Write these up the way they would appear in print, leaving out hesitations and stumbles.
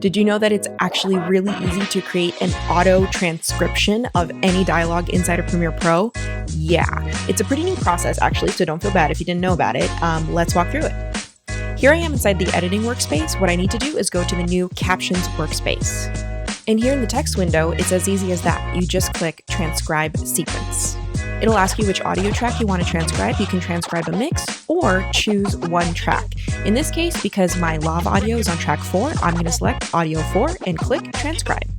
Did you know that it's actually really easy to create an auto transcription of any dialogue inside of Premiere Pro? Yeah, it's a pretty new process actually, so don't feel bad if you didn't know about it. Let's walk through it. Here I am inside the editing workspace. What I need to do is go to the new Captions Workspace. And here in the text window, it's as easy as that. You just click Transcribe Sequence. It'll ask you which audio track you want to transcribe. You can transcribe a mix or choose one track. In this case, because my lav audio is on track 4, I'm going to select audio 4 and click Transcribe.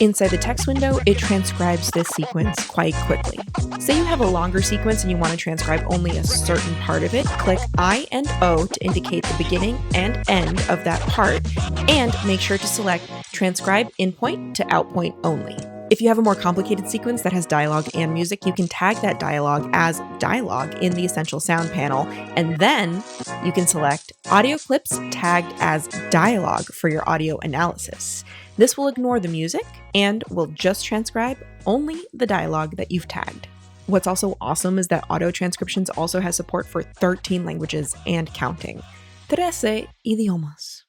Inside the text window, it transcribes this sequence quite quickly. Say you have a longer sequence and you want to transcribe only a certain part of it, click I and O to indicate the beginning and end of that part, and make sure to select Transcribe In-Point to Out-Point Only. If you have a more complicated sequence that has dialogue and music, you can tag that dialogue as dialogue in the Essential Sound panel, and then you can select Audio Clips tagged as dialogue for your audio analysis. This will ignore the music and will just transcribe only the dialogue that you've tagged. What's also awesome is that Auto Transcriptions also has support for 13 languages and counting. 13 idiomas.